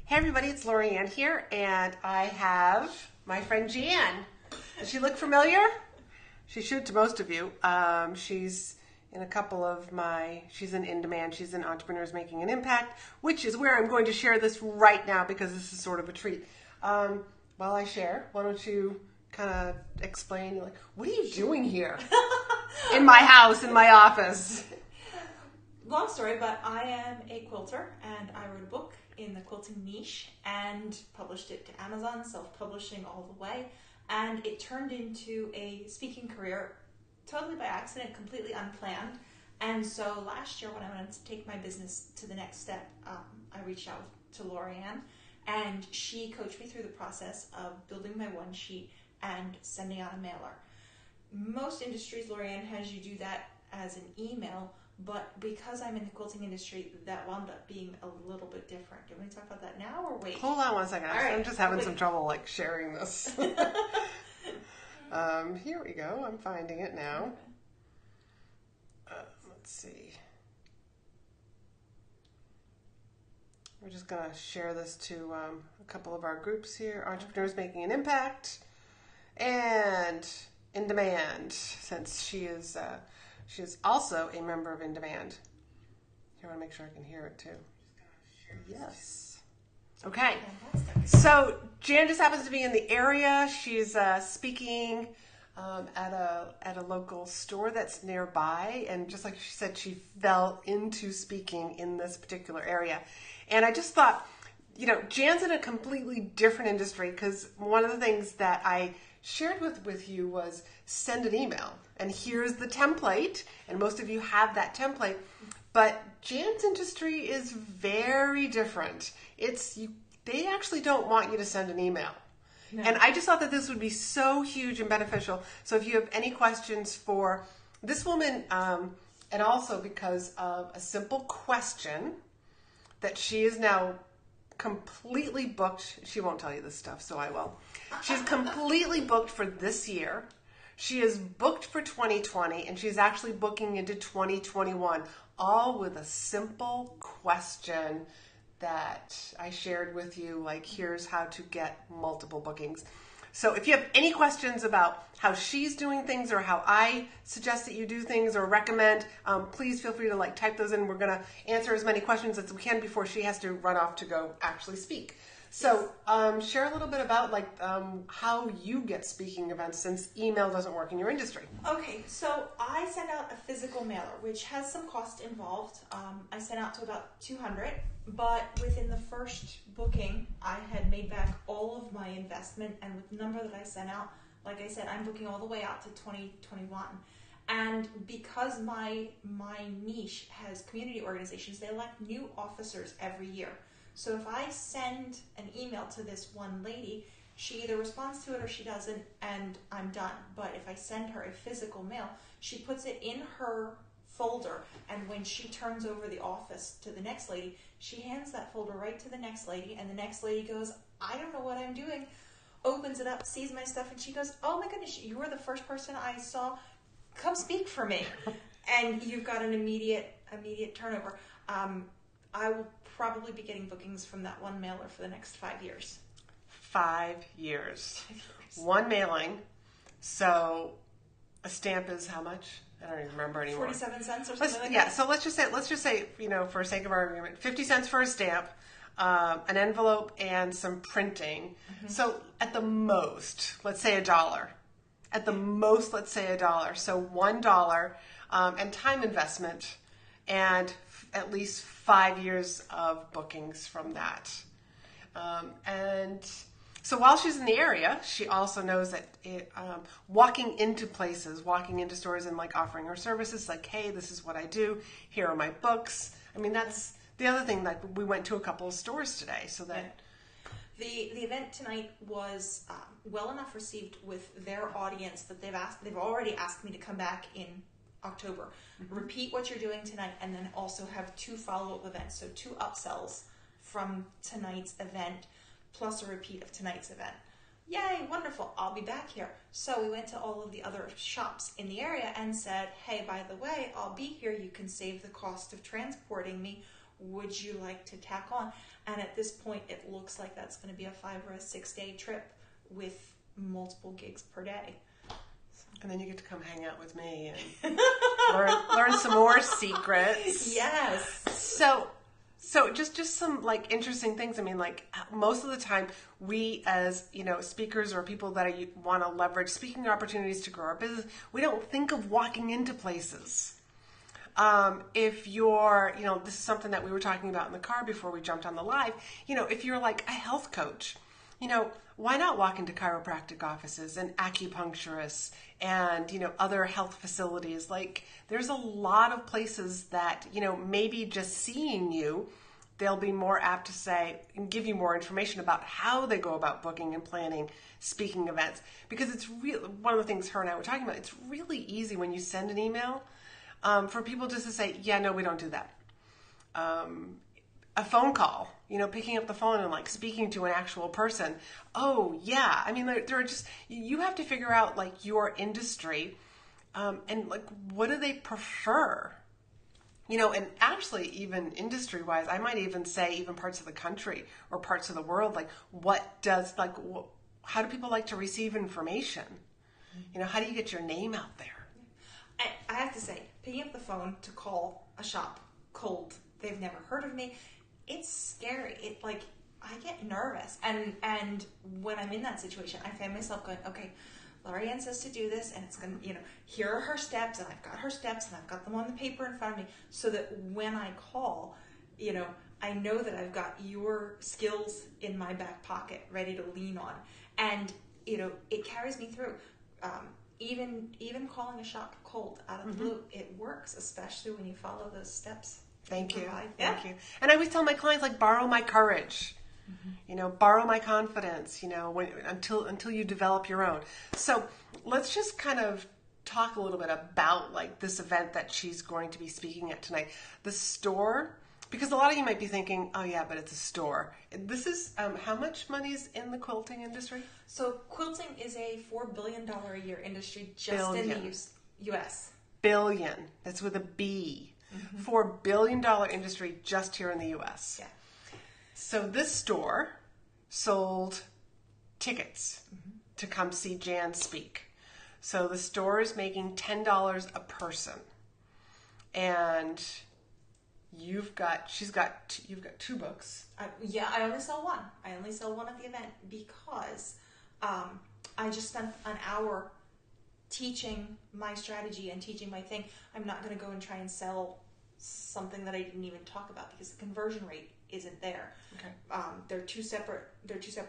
Hey everybody, it's Laurie-Ann here, and I have my friend Jan. Does she look familiar? She should to most of you. She's in a couple of she's in demand, she's in Entrepreneurs Making an Impact, which is where I'm going to share this right now because this is sort of a treat. While I share, why don't you kind of explain, like, what are you doing here? In my house, in my office. Long story, but I am a quilter and I wrote a book in the quilting niche and published it to Amazon, self-publishing all the way. And it turned into a speaking career totally by accident, completely unplanned. And so last year when I wanted to take my business to the next step, I reached out to Laurie-Ann and she coached me through the process of building my one sheet and sending out a mailer. Most industries, Laurie-Ann has you do that as an email, but because I'm in the quilting industry, that wound up being a little bit different. Do you want to talk about that now or wait? Hold on one second. Right. I'm just having some trouble sharing this. Here we go. I'm finding it now. Let's see. We're just going to share this to a couple of our groups here. Entrepreneurs Making an Impact and In Demand, since she is also a member of In Demand. Here, I want to make sure I can hear it too. Yes. Okay. So Jan just happens to be in the area. She's speaking at a local store that's nearby, and just like she said, she fell into speaking in this particular area. And I just thought, Jan's in a completely different industry, because one of the things that I shared with you was send an email. And here's the template, and most of you have that template. But Jan's industry is very different. They actually don't want you to send an email. No. And I just thought that this would be so huge and beneficial. So if you have any questions for this woman, and also because of a simple question that she is now completely booked. She won't tell you this stuff, so I will. She's completely booked for this year. She is booked for 2020, and she's actually booking into 2021, all with a simple question that I shared with you, like, here's how to get multiple bookings. So if you have any questions about how she's doing things or how I suggest that you do things or recommend, please feel free to type those in. We're going to answer as many questions as we can before she has to run off to go actually speak. So share a little bit about how you get speaking events, since email doesn't work in your industry. Okay, so I send out a physical mailer, which has some cost involved. I sent out to about 200, but within the first booking, I had made back all of my investment, and with the number that I sent out, like I said, I'm booking all the way out to 2021. And because my niche has community organizations, they elect new officers every year. So if I send an email to this one lady, she either responds to it or she doesn't, and I'm done. But if I send her a physical mail, she puts it in her folder, and when she turns over the office to the next lady, she hands that folder right to the next lady, and the next lady goes, I don't know what I'm doing, opens it up, sees my stuff, and she goes, oh my goodness, you were the first person I saw. Come speak for me. And you've got an immediate turnover. I will probably be getting bookings from that one mailer for the next 5 years. 5 years. One mailing. So a stamp is how much? I don't even remember anymore. 47 cents or something like that? Yeah, so let's just say, for sake of argument, 50 cents for a stamp, an envelope, and some printing. Mm-hmm. So at the most, let's say $1. At the most, let's say $1. So $1 and time investment, and at least 5 years of bookings from that. And so while she's in the area, she also knows that walking into places, walking into stores and offering her services, hey, this is what I do. Here are my books. I mean, that's the other thing. We went to a couple of stores today, so that the event tonight was well enough received with their audience that they've already asked me to come back in October. Mm-hmm. Repeat what you're doing tonight, and then also have 2 follow-up events. So 2 upsells from tonight's event, plus a repeat of tonight's event. Yay, wonderful, I'll be back here. So we went to all of the other shops in the area and said, hey, by the way, I'll be here. You can save the cost of transporting me would you like to tack on? And at this point, it looks like that's going to be a 5 or a 6 day trip with multiple gigs per day. And then you get to come hang out with me and learn some more secrets. Yes. So just some like interesting things. I mean, like most of the time we as, speakers or people that want to leverage speaking opportunities to grow our business, we don't think of walking into places. If you're, this is something that we were talking about in the car before we jumped on the live, if you're like a health coach, why not walk into chiropractic offices and acupuncturists and, other health facilities? Like there's a lot of places that, maybe just seeing you, they'll be more apt to say and give you more information about how they go about booking and planning speaking events. Because it's really, one of the things her and I were talking about, it's really easy when you send an email for people just to say, yeah, no, we don't do that. A phone call, picking up the phone and like speaking to an actual person. Oh yeah. I mean, there are just, you have to figure out like your industry, and like, what do they prefer? And actually even industry wise, I might even say even parts of the country or parts of the world, like how do people like to receive information? How do you get your name out there? I have to say, picking up the phone to call a shop cold, they've never heard of me, it's scary. I get nervous. And when I'm in that situation, I find myself going, okay, Laurie-Ann says to do this, and it's going to, here are her steps, and I've got her steps, and I've got them on the paper in front of me, so that when I call, I know that I've got your skills in my back pocket, ready to lean on. And, it carries me through. Even calling a shop cold out of the blue, it works, especially when you follow those steps. Thank you. Yeah. Thank you. And I always tell my clients, like, borrow my courage, borrow my confidence, until you develop your own. So let's just kind of talk a little bit about like this event that she's going to be speaking at tonight. The store, because a lot of you might be thinking, oh yeah, but it's a store. This is, how much money is in the quilting industry? So quilting is a $4 billion a year industry just in the U.S. Billion. That's with a B. $4 billion industry just here in the U.S. Yeah. So this store sold tickets to come see Jan speak. So the store is making $10 a person. And you've got 2 books. I only sell one. I only sell one at the event because I just spent an hour teaching my strategy and teaching my thing. I'm not going to go and try and sell something that I didn't even talk about because the conversion rate isn't there. Okay. They're two separate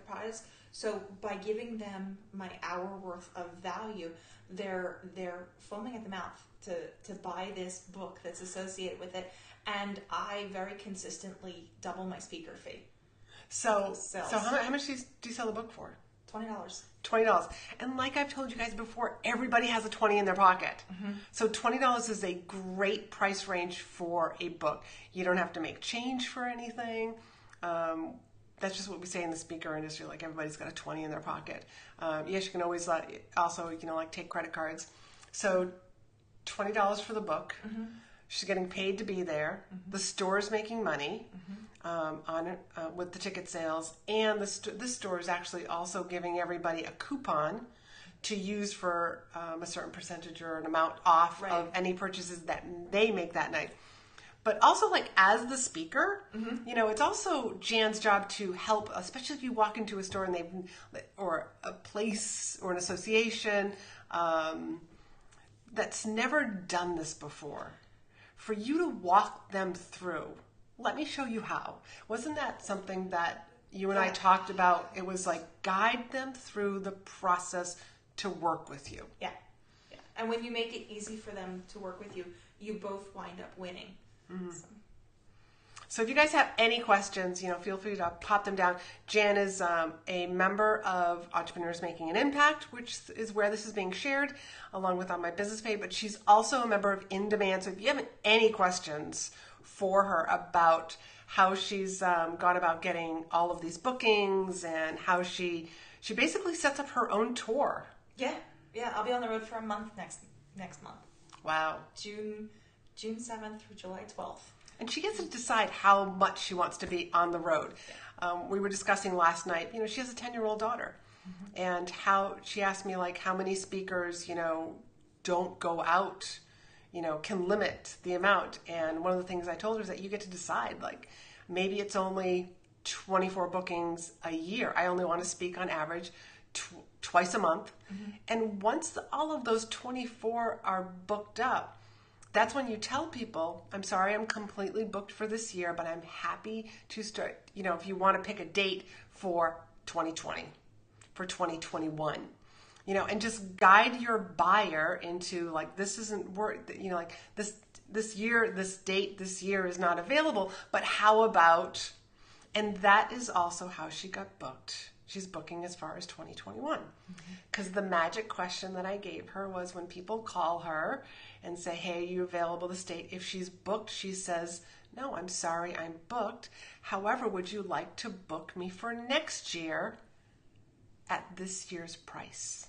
products. So by giving them my hour worth of value, they're foaming at the mouth to buy this book that's associated with it, and I very consistently double my speaker fee. So how much do you sell the book for? $20. $20. And like I've told you guys before, everybody has a 20 in their pocket. So $20 is a great price range for a book. You don't have to make change for anything. That's just what we say in the speaker industry. Like everybody's got a 20 in their pocket. Yes, you can always also, take credit cards. So $20 for the book. She's getting paid to be there. The store's making money on it with the ticket sales, and this store is actually also giving everybody a coupon to use for a certain percentage or an amount off of any purchases that they make that night. But also, like, as the speaker, it's also Jan's job to help, especially if you walk into a store and or a place or an association that's never done this before. For you to walk them through, let me show you how. Wasn't that something that you and I talked about? It was like guide them through the process to work with you. Yeah. And when you make it easy for them to work with you, you both wind up winning. So if you guys have any questions, feel free to pop them down. Jan is a member of Entrepreneurs Making an Impact, which is where this is being shared, along with on my business page. But she's also a member of In Demand. So if you have any questions for her about how she's gone about getting all of these bookings and how she basically sets up her own tour. Yeah. I'll be on the road for a month next month. Wow. June 7th through July 12th. And she gets to decide how much she wants to be on the road. We were discussing last night, she has a 10-year-old daughter. And how she asked me, like, how many speakers, don't go out, can limit the amount. And one of the things I told her is that you get to decide, like, maybe it's only 24 bookings a year. I only want to speak on average twice a month. And once all of those 24 are booked up, that's when you tell people, I'm sorry, I'm completely booked for this year, but I'm happy to start, if you want to pick a date for 2020, for 2021, and just guide your buyer into, like, this isn't worth, like this year, this date, this year is not available, but how about, and that is also how she got booked. She's booking as far as 2021. Because the magic question that I gave her was, when people call her and say, hey, are you available this date? If she's booked, she says, no, I'm sorry, I'm booked. However, would you like to book me for next year at this year's price?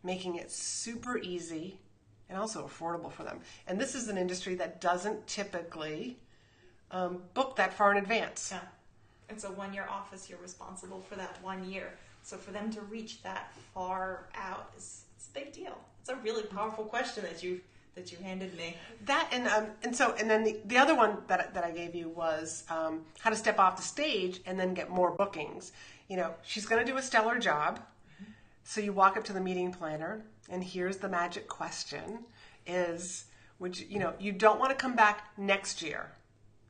Making it super easy and also affordable for them. And this is an industry that doesn't typically book that far in advance. Yeah. It's a 1-year office. You're responsible for that 1 year. So for them to reach that far out it's a big deal. It's a really powerful question that you handed me. That and then the other one that I gave you was how to step off the stage and then get more bookings. She's going to do a stellar job. So you walk up to the meeting planner, and here's the magic question: is you don't want to come back next year.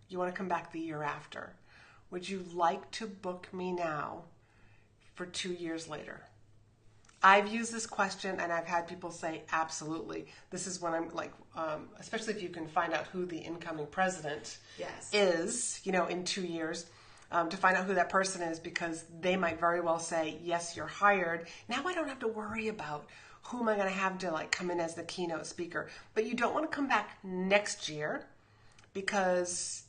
You want to come back the year after. Would you like to book me now for 2 years later? I've used this question, and I've had people say, absolutely. This is when I'm like, especially if you can find out who the incoming president is, in 2 years, to find out who that person is, because they might very well say, yes, you're hired. Now I don't have to worry about who am I going to have to, like, come in as the keynote speaker. But you don't want to come back next year because,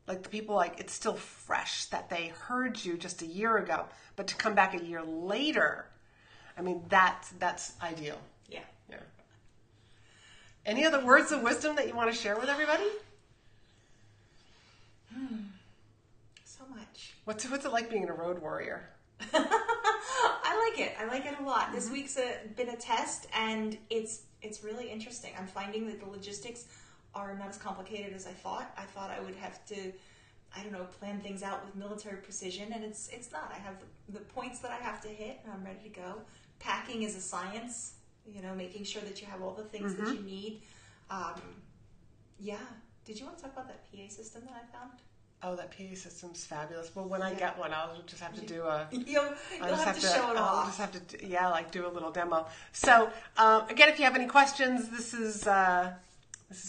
like, the people, like, it's still fresh that they heard you just a year ago. But to come back a year later, I mean, that's ideal. Yeah. Any other words of wisdom that you want to share with everybody? So much. What's it like being a road warrior? I like it. I like it a lot. This week's been a test, and it's really interesting. I'm finding that the logistics are not as complicated as I thought. I thought I would have to, plan things out with military precision, and it's not. I have the points that I have to hit, and I'm ready to go. Packing is a science, making sure that you have all the things that you need. Did you want to talk about that PA system that I found? Oh, that PA system's fabulous. Well, when I get one, I'll just have to do You'll have to show it off. I'll just have to, do a little demo. So, again, if you have any questions, this is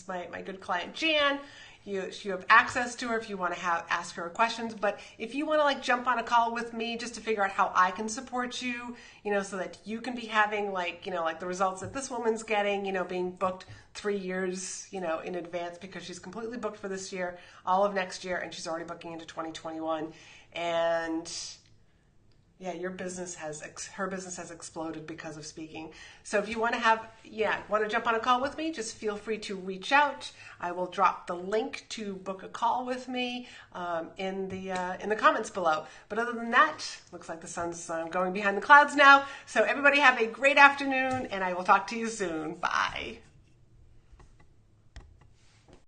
my good client, Jan. You have access to her if you want to ask her questions. But if you want to, like, jump on a call with me just to figure out how I can support you, so that you can be having, like the results that this woman's getting, being booked 3 years, in advance, because she's completely booked for this year, all of next year, and she's already booking into 2021. And yeah, her business has exploded because of speaking. So if you want to jump on a call with me, just feel free to reach out. I will drop the link to book a call with me in the comments below. But other than that, looks like the sun's going behind the clouds now. So everybody have a great afternoon, and I will talk to you soon. Bye.